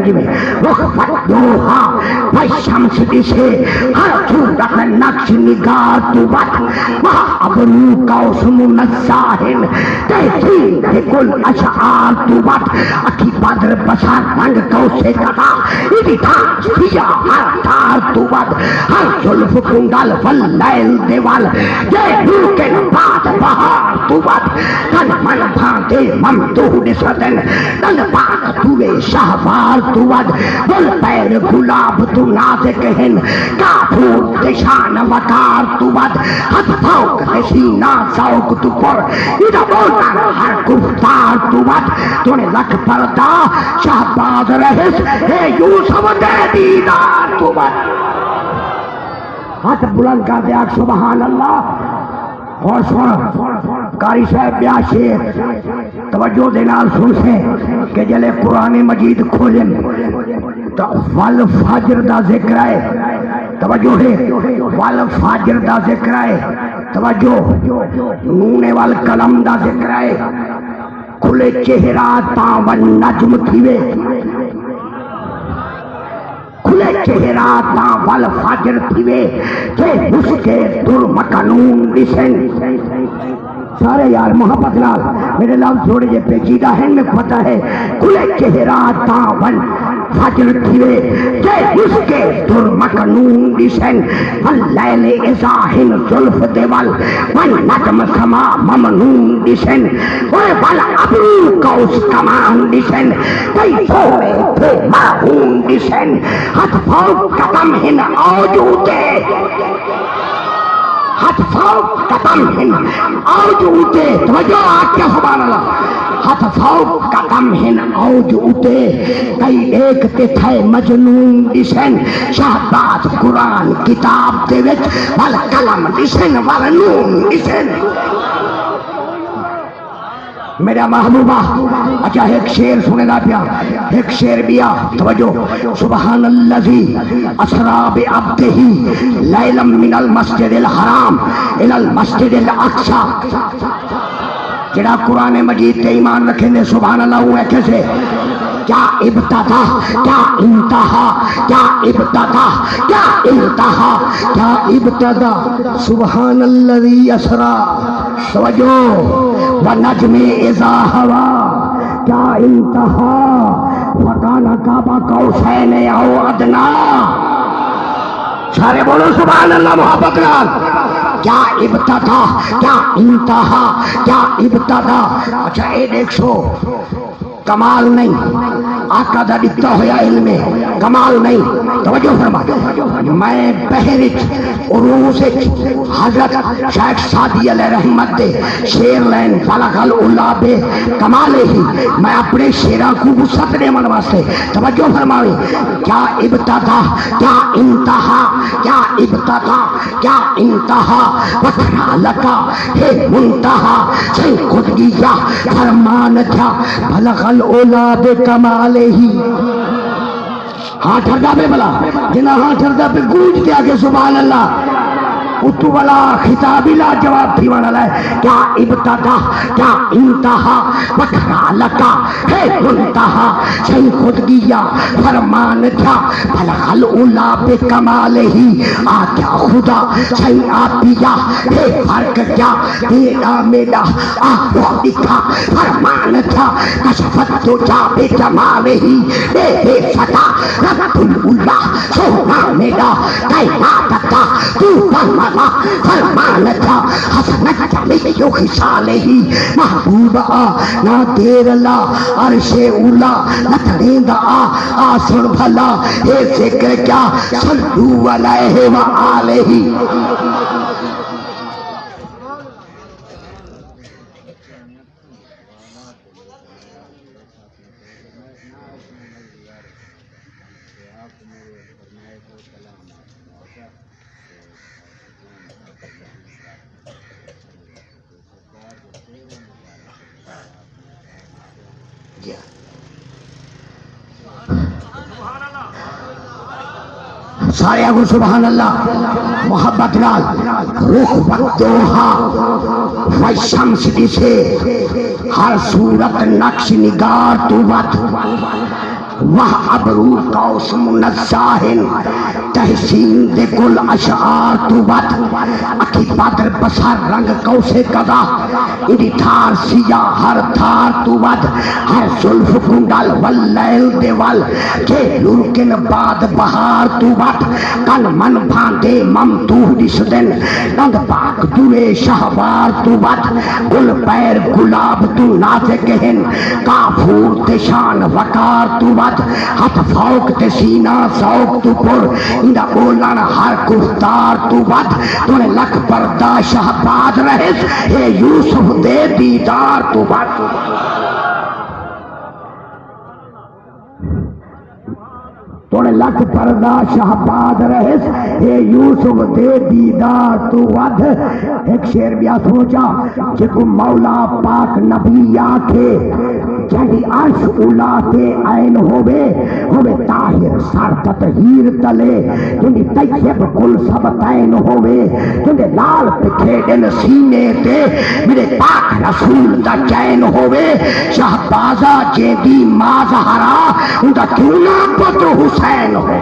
نجم وخفتوها والشمس سے ہر صورت نقش نگار تو بات وہاں ابرو قوسم الساحل تحسین کل اشعار تو بات اکی بدر بسار رنگ کو سے کتا ایدی تاج کیا ہر تار تو بات ہر ظلف کنگل واللیل دیوال جے روکن بات بہار تو بات تن من بھانتے ممدود صدن تن پاک توے شہوار تو بات بل پیر گلاب تو نازک ہن کافور دشان وکار تو بات ہت فوق حسینہ ذوق تو پر ایدہ بولتا ہر گفتار تو بات تو نے لکھ پردہ شہباز رہس ہے یوسف دے دیدار تو بات ہاتھ بلند کر دیا سبحان اللہ اور سن قاری صاحب بیا شیر توجہ دینا سن سے کہ جلے قرآن مجید کھولن تو والفجر دا ذکر ہے توجہ ہے والفجر دا ذکر ہے توجہ نون والقلم دا ذکر ہے کھلے چہرہ تاون نجم تھیوے کھلے چہرہ تاول فجر تھیوے کہ اس کے در مکنون دسن سارے یار محبت لال میرے لفظ تھوڑے جے پیچیدہ ہیں میں پتہ ہے کھلے چہرہ تاول فجر تھیوے کہ اس کے در مکنون دسن واللیل ازاہن ظلف دیوال والنجم سما ممنون دسن وال ابرو قوس کمان دسن کئی سوڑے تھے ماہون دسن ہتھ فوق قدم ہن آجوتے ہتھ فوق قدم ہن آجوتے توجہ آج کیا سبحان اللہ ہتھ فوق قدم ہن آجوتے کئی دیکھتے تھے مجنون دسن شہباز قرآن کتاب دے وچ والقلم دسن والنون دسن میرا محبوبہ اچھا ایک شیر سنے گا پیا ایک شیر بیا توجہ سبحان اللذی اسرا بعبدہ لیلا من المسجد الحرام الى المسجد الاقصی جڑا قرآن مجید تے ایمان رکھیں دے سبحان اللہ وہ ہے کیسے کیا ابتدا کیا انتہا کیا ابتدا کیا انتہا کیا ابتدا سبحان اللذی اسرا توجہ ونجم اذا ہوا کیا انتہا فکان کعبہ قوسین او ادنا سارے بولو سبحان اللہ محبت نال کیا ابتدا کیا انتہا کیا ابتدا اچھا اے دیکھ سو کمال نہیں آقا دا دکھتا ہویا علم کمال نہیں توجہ فرما میں بہرچ عروسچ حضرت شیخ سعدی علیہ رحمت دے شیر لین بلغ العلا بے کمالے ہی میں اپنے شیرہ کو وسعت دے من واسطے توجہ فرماوی کیا ابتدا کیا انتہا کیا ابتدا کیا انتہا وطرہ لکا ہے منتہا سے خودگیہ فرمان تھا بلغ العلا بے کمالے ہی ہاں ٹھردہ پہ بلا جنہ ہاں ٹھردہ پہ گونج کے آگے سبحان اللہ اتو والا خطابی لا جواب تھی وانا لائے کیا ابتدا کیا انتہا وطرہ لکا ہے منتہا صحیح خودگیہ فرمان تھا بلغ العلا بے کمالے ہی آکیا خدا صحیح آپیا ہے فرق کیا تیرا میرا آہو دکھا فرمان تھا کشفت تو جا بے جمالے ہی بے بے فتا رب العلا سونا میرا کائنات کا تو فرمانا فرمان تھا حسنت جمیع خصالہ ہی محبوب نا تیر لا عرش اولا نترین آسن بھلا اے ذکر کیا صلو علیہ وآلہ سارے اگر سبحان اللہ محبت نال روح وقتوہا والشمس دسے ہر صورت نقش نگار تو بات وہ ابرو قوس منزاہن تحسین دے کل اشعار تو بات اکی بدر بسر رنگ قوس قضا انہی تھار سیاہ ہر تھار تو بات ہر ظلف کنڈل واللیل دیوال کہ لرکن بعد بہار تو بات کن من بھاندے ممتوح دس دن نند پاک دورے شہوار تو بات گل پیر گلاب تو نازک ہن کافور تشان وکار تو بات ہاتھ فوق تے سینہ سوق تو پر اندہ اولان ہر گفتار تو بات تو نے لکھ پردہ شہباز رہس اے یوسف دے دیدار تو بات توڑے لکھ پردہ شہباد رہس اے یوسف دے دیدار تو ود ایک شیر بیا سوچا جکو مولا پاک نبی آکھے جنگی عرش اولاتے عین ہوئے طاہر سر تطہیر تلے تنی طیب کل سب تین ہوئے تنی لال پکھے دن سینے تے میرے پاک رسول دا چین ہوئے شہبازہ جیدی مازہرا اندہ کیوں نہ پتر حسین ہوئے